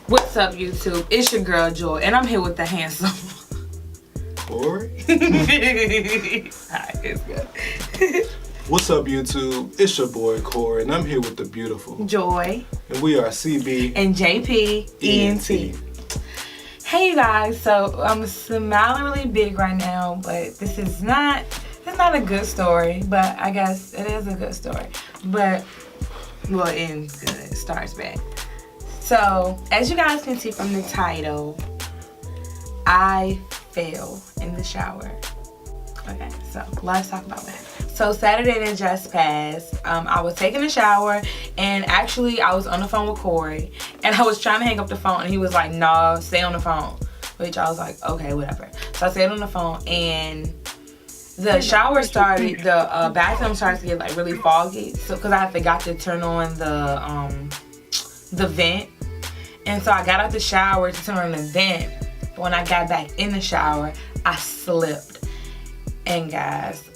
What's up, YouTube? It's your girl Joy, and I'm here with the handsome Corey. Hi, it's good. What's up, YouTube? It's your boy Corey, and I'm here with the beautiful Joy, and we are CB and JP ENT. Hey, you guys. So I'm smiling really big right now, but this is not. It's not a good story, but I guess it is a good story. But well, it ends good. It starts bad. So, as you guys can see from the title, I fell in the shower. Okay, so let's talk about that. So Saturday that just passed, I was taking a shower, and actually I was on the phone with Corey, and I was trying to hang up the phone, and he was like, "No, stay on the phone," which I was like, "Okay, whatever." So I stayed on the phone, and the shower started, the bathroom started to get like really foggy, so because I forgot to turn on the vent. And so I got out the shower to turn on the vent. But when I got back in the shower, I slipped. And guys,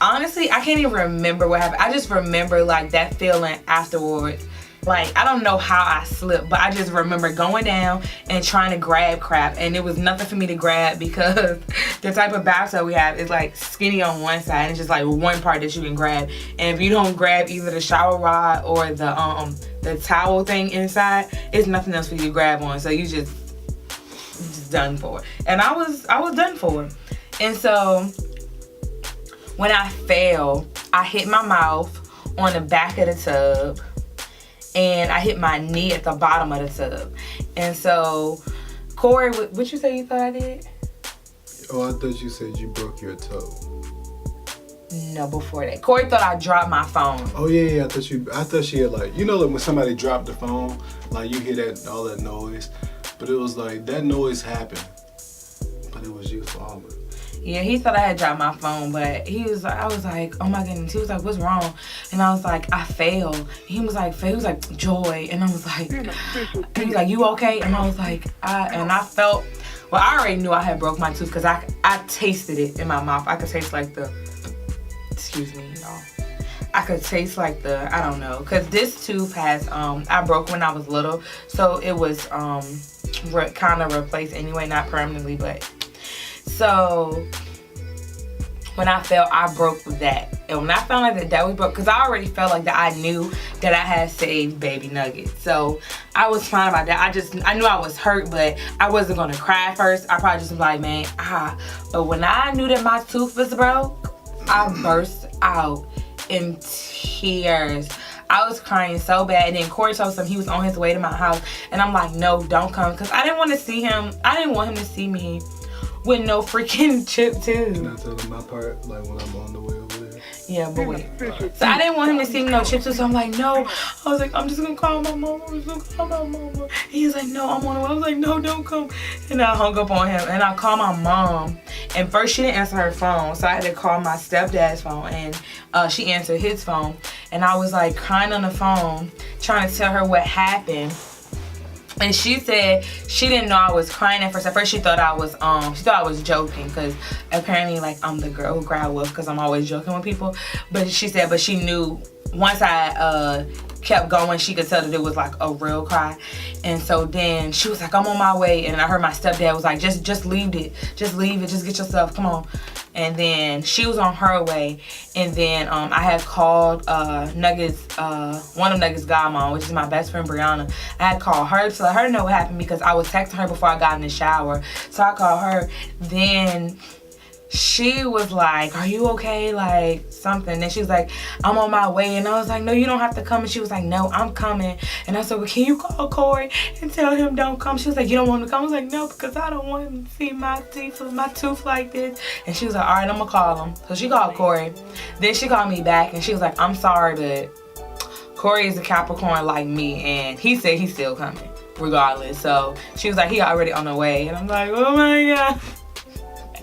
honestly, I can't even remember what happened. I just remember like that feeling afterwards. Like, I don't know how I slipped, but I just remember going down and trying to grab crap. And there was nothing for me to grab because the type of bathtub we have is like skinny on one side. And it's just like one part that you can grab. And if you don't grab either the shower rod or the towel thing inside, it's nothing else for you to grab on. So you just done for. And I was done for. And so when I fell, I hit my mouth on the back of the tub. And I hit my knee at the bottom of the tub. And so, Corey, what you say you thought I did? Oh, I thought you said you broke your toe. No, before that. Corey thought I dropped my phone. Oh yeah, I thought she had like, you know, like when somebody dropped the phone, like you hear all that noise, but it was like that noise happened, but it was you falling. Yeah, he thought I had dropped my phone, but I was like, oh my goodness. He was like, what's wrong? And I was like, I fell. He was like, Joy. And I was like, he was like, you okay? And I was like, I felt, well, I already knew I had broke my tooth because I tasted it in my mouth. I could taste like excuse me, y'all. I could taste like I don't know. Because this tooth has, I broke when I was little. So it was kind of replaced anyway, not permanently, but. So when I fell, I broke that. And when I found out that we broke, because I already felt like that I knew that I had saved baby Nugget. So I was fine about that. I knew I was hurt, but I wasn't going to cry first. I probably just was like, man, But when I knew that my tooth was broke, I burst out in tears. I was crying so bad. And then Corey told him he was on his way to my house. And I'm like, no, don't come. Because I didn't want to see him. I didn't want him to see me with no freaking chip too. Can I tell him my part, like when I'm on the way over there? Yeah, but wait. So I didn't want him to see me no chip too, so I'm like, no. I was like, I'm just gonna call my mama. I'm just gonna call my mama. And he was like, no, I'm on the way. I was like, no, don't come. And I hung up on him, and I called my mom. And first she didn't answer her phone, so I had to call my stepdad's phone, and she answered his phone. And I was like crying on the phone, trying to tell her what happened. And she said she didn't know I was crying at first. At first she thought I was joking, because apparently like I'm the girl who cried wolf because I'm always joking with people. But she said, but she knew once I kept going, she could tell that it was like a real cry. And so then she was like, I'm on my way. And I heard my stepdad was like, just leave it. Just leave it. Just get yourself. Come on. And then she was on her way. And then I had called Nuggets, one of Nuggets' godmom, which is my best friend Brianna. I had called her to let her know what happened because I was texting her before I got in the shower. So I called her. Then she was like, are you okay? Like something. And she was like, I'm on my way. And I was like, no, you don't have to come. And she was like, no, I'm coming. And I said, well, can you call Corey and tell him don't come? She was like, you don't want him to come? I was like, no, because I don't want him to see my tooth like this. And she was like, all right, I'm going to call him. So she called Corey. Then she called me back and she was like, I'm sorry, but Corey is a Capricorn like me. And he said he's still coming regardless. So she was like, he already on the way. And I'm like, oh my God.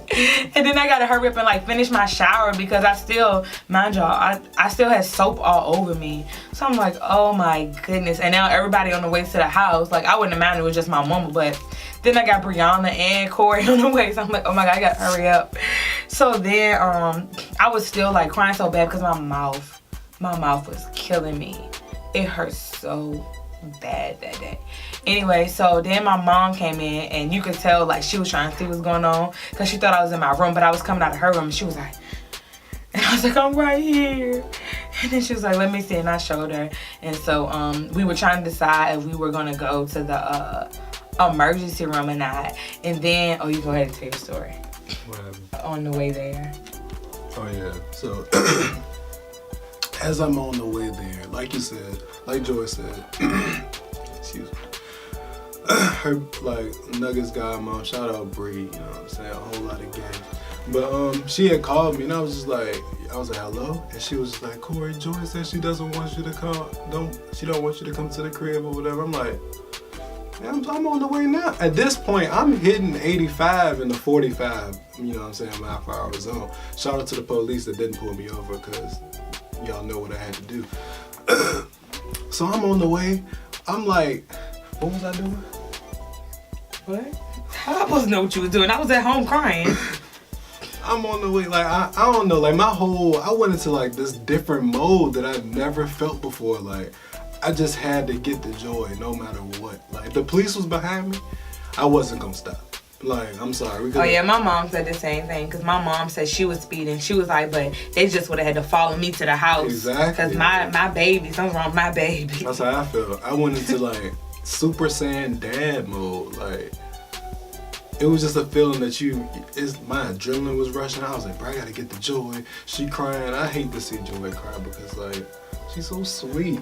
And then I gotta hurry up and like finish my shower because I still, mind y'all, I still had soap all over me. So I'm like, oh my goodness. And now everybody on the way to the house, like I wouldn't have minded it was just my mama, but then I got Brianna and Corey on the way. So I'm like, oh my God, I gotta hurry up. So then I was still like crying so bad because my mouth was killing me. It hurt so bad that day. Anyway, so then my mom came in, and you could tell like she was trying to see what's going on because she thought I was in my room, but I was coming out of her room, and she was like, and I was like, I'm right here. And then she was like, let me see, and I showed her. And so we were trying to decide if we were gonna go to the emergency room or not. And then, oh, you go ahead and tell your story. What happened? On the way there. Oh yeah. So as I'm on the way there, like you said, like Joy said, excuse me. Her like Nuggets godmom, shout out Bree, you know what I'm saying, a whole lot of games. But she had called me, and I was like, hello, and she was just like, Corey, Joy said she doesn't want you to come, she don't want you to come to the crib or whatever. I'm like, man, I'm on the way now. At this point, I'm hitting 85 in the 45, you know what I'm saying, mile per hour zone. Shout out to the police that didn't pull me over, because y'all know what I had to do. So I'm on the way. I'm like, what was I doing? What? How I supposed to know what you was doing? I was at home crying. I'm on the way, like, I don't know, like, I went into, like, this different mode that I've never felt before. Like, I just had to get the joy no matter what. Like, if the police was behind me, I wasn't gonna stop. Like, I'm sorry. Oh, yeah, my mom said the same thing, because my mom said she was speeding. She was like, but they just would have had to follow me to the house. Exactly. Because my baby, something's wrong with my baby. That's how I felt. I went into, like, Super Saiyan dad mode. Like, it was just a feeling that my adrenaline was rushing. I was like, bro, I gotta get the Joy. She crying. I hate to see Joy cry because, like, she's so sweet.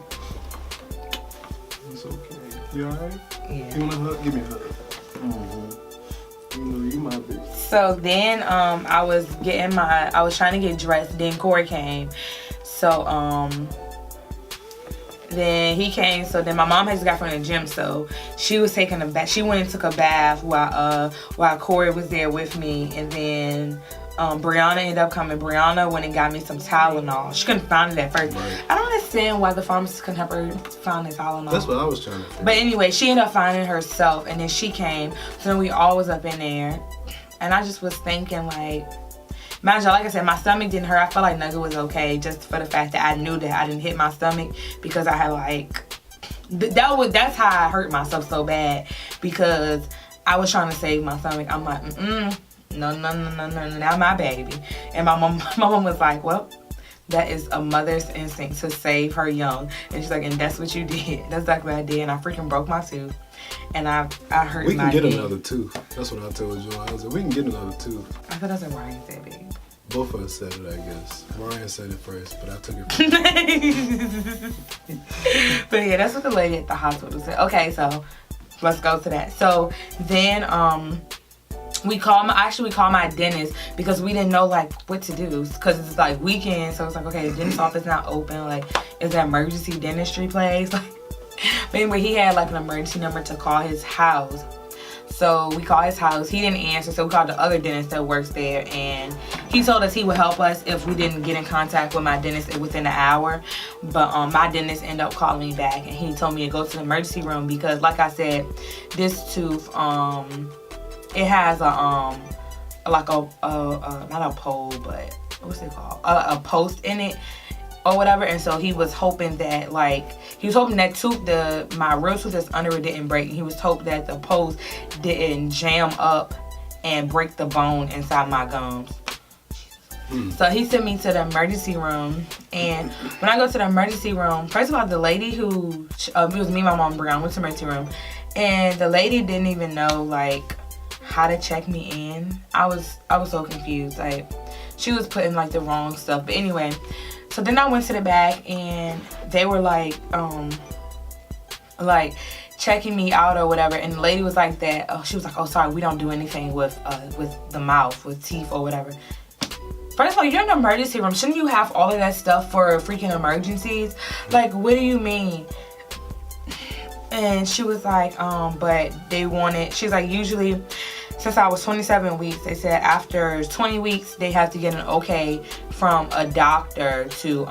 It's okay. You alright? Yeah. You want a hug? Give me a hug. Mm-hmm. You know, you my bitch. So then I was trying to get dressed. Then Corey came. So then he came. So then my mom had just got from the gym. So she was taking a bath. She went and took a bath while Corey was there with me. And then Brianna ended up coming. Brianna went and got me some Tylenol. She couldn't find it at first. Right. I don't understand why the pharmacist couldn't help her find the Tylenol. That's what I was trying to figure. But anyway, she ended up finding it herself, and then she came. So then we all was up in there, and I just was thinking, like, mind you, like I said, my stomach didn't hurt. I felt like Nugget was okay, just for the fact that I knew that I didn't hit my stomach, because I had like that's how I hurt myself so bad, because I was trying to save my stomach. I'm like, no, not my baby. And my mom was like, well, that is a mother's instinct to save her young. And she's like, and that's what you did. That's exactly what I did. And I freaking broke my tooth. And I hurt my We can get knee. another tooth. That's what I told you. I was like, we can get another tooth. I thought that's what Ryan said, babe. Both of us said it, I guess. Ryan said it first, but I took it first. But yeah, that's what the lady at the hospital said. Okay, so let's go to that. So then we called my dentist, because we didn't know like what to do, because it's like weekend. So it's like, okay, the dentist office not open, like, is that emergency dentistry place? Like, but anyway, he had like an emergency number to call his house. So we called his house. He didn't answer, so we called the other dentist that works there, and he told us he would help us if we didn't get in contact with my dentist within an hour. But my dentist ended up calling me back, and he told me to go to the emergency room, because like I said, this tooth it has a like a not a pole, but what's it called, a post in it or whatever. And so he was hoping that that tooth, my real tooth that's under it, didn't break. He was hoping that the post didn't jam up and break the bone inside my gums. So he sent me to the emergency room, and when I go to the emergency room, first of all, the lady who it was me, my mom, and Brianna went to the emergency room, and the lady didn't even know like how to check me in. I was so confused. Like, she was putting like the wrong stuff. But anyway, so then I went to the back, and they were like checking me out or whatever. And the lady was like that. Oh, she was like, oh, sorry, we don't do anything with the mouth, with teeth or whatever. First of all, you're in the emergency room. Shouldn't you have all of that stuff for freaking emergencies? Like, what do you mean? And she was like, but they wanted, she's like, usually since I was 27 weeks, they said after 20 weeks, they have to get an okay from a doctor to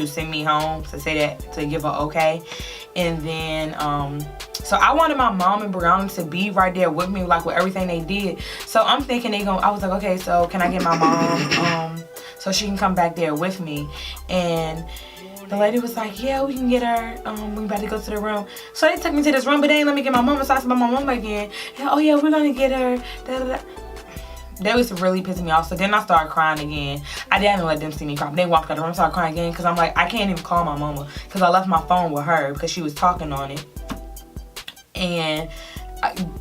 send me home, to say that, to give an okay. And then, so I wanted my mom and Brianna to be right there with me, like with everything they did. So I'm thinking I was like, okay, so can I get my mom, so she can come back there with me? And the lady was like, yeah, we can get her. We about to go to the room. So they took me to this room, but they didn't let me get my mama. So I said about my mama again. And, oh yeah, we're gonna get her. Da, da, da. That was really pissing me off. So then I started crying again. I didn't let them see me cry. They walked out of the room and started crying again because I'm like, I can't even call my mama because I left my phone with her because she was talking on it. And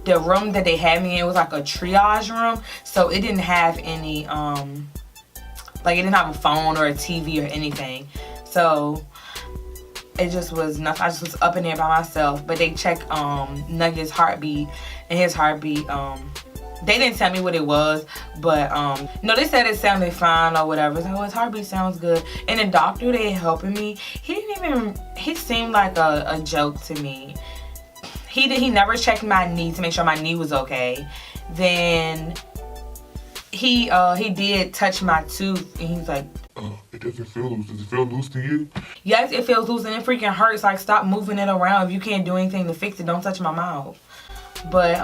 the room that they had me in was like a triage room. So it didn't have any, like it didn't have a phone or a TV or anything. So it just was nothing. I just was up in there by myself. But they checked Nugget's heartbeat and his heartbeat. They didn't tell me what it was, but no, they said it sounded fine or whatever. So his heartbeat sounds good. And the doctor that helping me, he seemed like a joke to me. He never checked my knee to make sure my knee was okay. Then he did touch my tooth and he's like, it doesn't feel loose. Does it feel loose to you? Yes, it feels loose and it freaking hurts. Like, stop moving it around. If you can't do anything to fix it, don't touch my mouth. But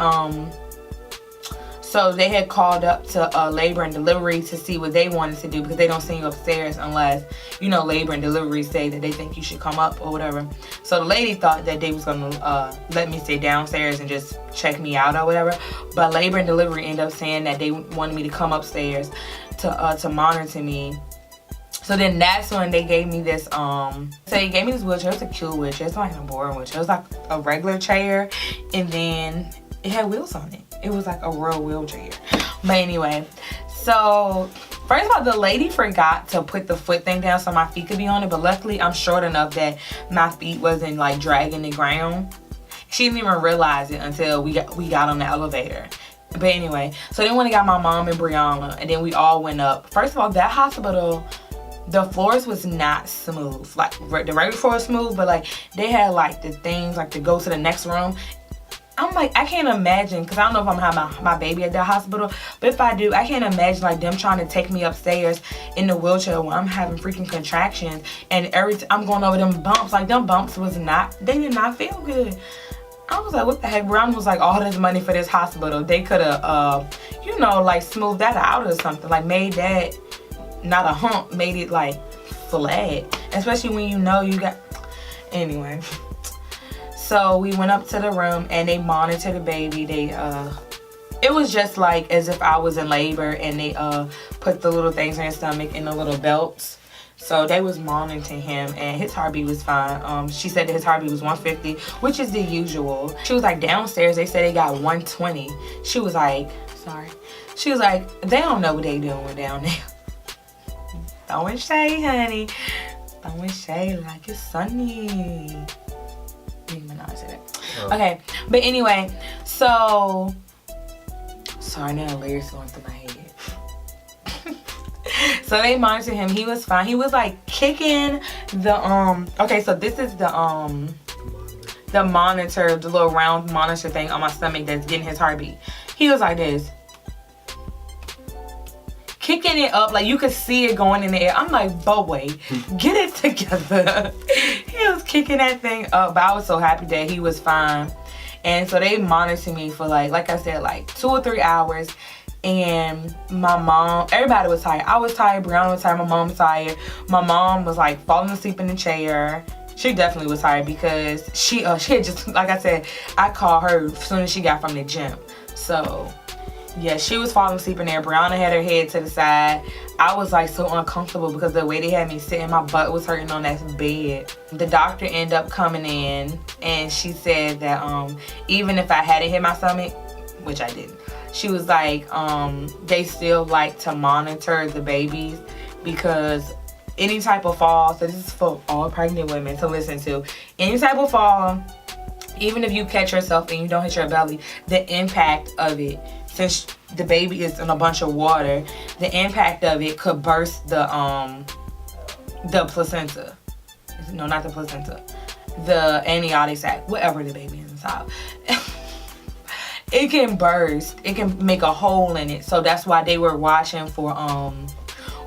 so they had called up to labor and delivery to see what they wanted to do because they don't send you upstairs unless, you know, labor and delivery say that they think you should come up or whatever. So the lady thought that they was going to let me stay downstairs and just check me out or whatever. But labor and delivery ended up saying that they wanted me to come upstairs to monitor me. So then that's when they gave me this, so they gave me this wheelchair. It was a cute wheelchair. It's not like a boring wheelchair. It was like a regular chair and then it had wheels on it. It was like a real wheelchair. But anyway, so first of all, the lady forgot to put the foot thing down so my feet could be on it. But luckily, I'm short enough that my feet wasn't like dragging the ground. She didn't even realize it until we got on the elevator. But anyway, so then when they got my mom and Brianna, and then we all went up. First of all, that hospital, the floors was not smooth. Like the regular floor was smooth, but like they had like the things like to go to the next room. I'm like, I can't imagine, because I don't know if I'm gonna have my baby at the hospital, but if I do, I can't imagine like them trying to take me upstairs in the wheelchair when I'm having freaking contractions and I'm going over them bumps. Like them bumps they did not feel good. I was like, what the heck? Brown was like, all this money for this hospital. They could have, you know, like smoothed that out or something. Like made that not a hump, made it like flat. Especially when you know you got, anyway. So we went up to the room and they monitored the baby. It was just like as if I was in labor and they put the little things in his stomach in the little belts. So they was monitoring him and his heartbeat was fine. She said that his heartbeat was 150, which is the usual. She was like, downstairs they said they got 120. She was like, sorry. She was like, they don't know what they doing down there. Throwing shade, honey. Throwing shade like it's sunny. Okay, but anyway, so sorry, now lyrics going through my head. So they monitored him. He was fine. He was like kicking the okay, so this is the monitor, the little round monitor thing on my stomach that's getting his heartbeat. He was like this, kicking it up, like you could see it going in the air. I'm like, boy, get it together. He was kicking that thing up, but I was so happy that he was fine. And so they monitored me for like I said, like 2 or 3 hours. And my mom, everybody was tired. I was tired, Brianna was tired, my mom was tired. My mom was like falling asleep in the chair. She definitely was tired because she had just, like I said, I called her as soon as she got from the gym. So yeah, she was falling asleep in there. Brianna had her head to the side. I was like so uncomfortable because the way they had me sitting, my butt was hurting on that bed. The doctor ended up coming in and she said that even if I hadn't hit my stomach, which I didn't, she was like, they still like to monitor the babies because any type of fall, so this is for all pregnant women to listen to, any type of fall, even if you catch yourself and you don't hit your belly, the impact of it, since the baby is in a bunch of water, the impact of it could burst the placenta. No, not the placenta. The amniotic sac, whatever the baby is inside. It can burst. It can make a hole in it. So that's why they were watching for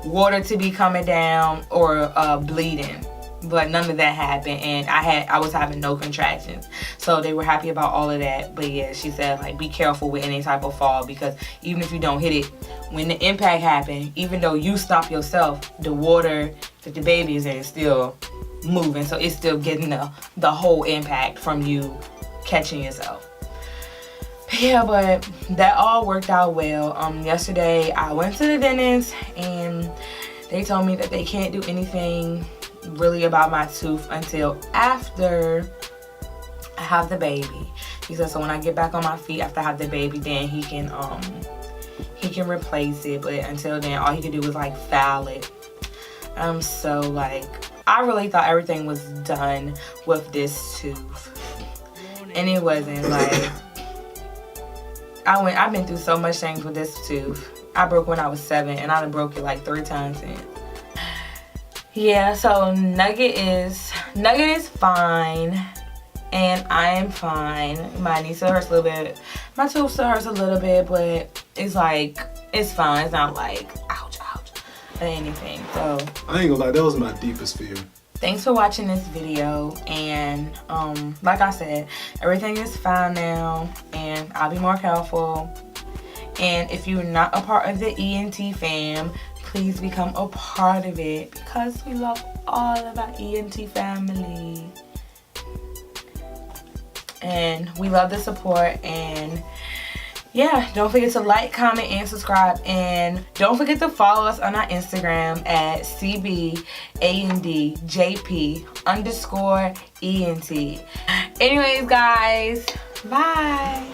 water to be coming down or bleeding. But none of that happened, and I was having no contractions. So they were happy about all of that. But yeah, she said like be careful with any type of fall because even if you don't hit it, when the impact happened, even though you stop yourself, the water that the baby is in still moving, so it's still getting the whole impact from you catching yourself. Yeah, but that all worked out well. Yesterday I went to the dentist and they told me that they can't do anything really about my tooth until after I have the baby. He said, so when I get back on my feet after I have the baby, then he can replace it. But until then, all he can do is like file it. So like, I really thought everything was done with this tooth, and it wasn't. Like, I've been through so much things with this tooth. I broke when I was 7, and I done broke it like 3 times since. Yeah, so Nugget is fine, and I am fine. My knee still hurts a little bit. My tooth still hurts a little bit, but it's like, it's fine. It's not like, ouch, or anything. So I ain't gonna lie, that was my deepest fear. thanks for watching this video, and like I said, everything is fine now, and I'll be more careful. And if you're not a part of the ENT fam, please become a part of it, because we love all of our ENT family. And we love the support. And yeah, don't forget to like, comment, and subscribe. And don't forget to follow us on our Instagram at CBANDJP_ENT. Anyways, guys, bye.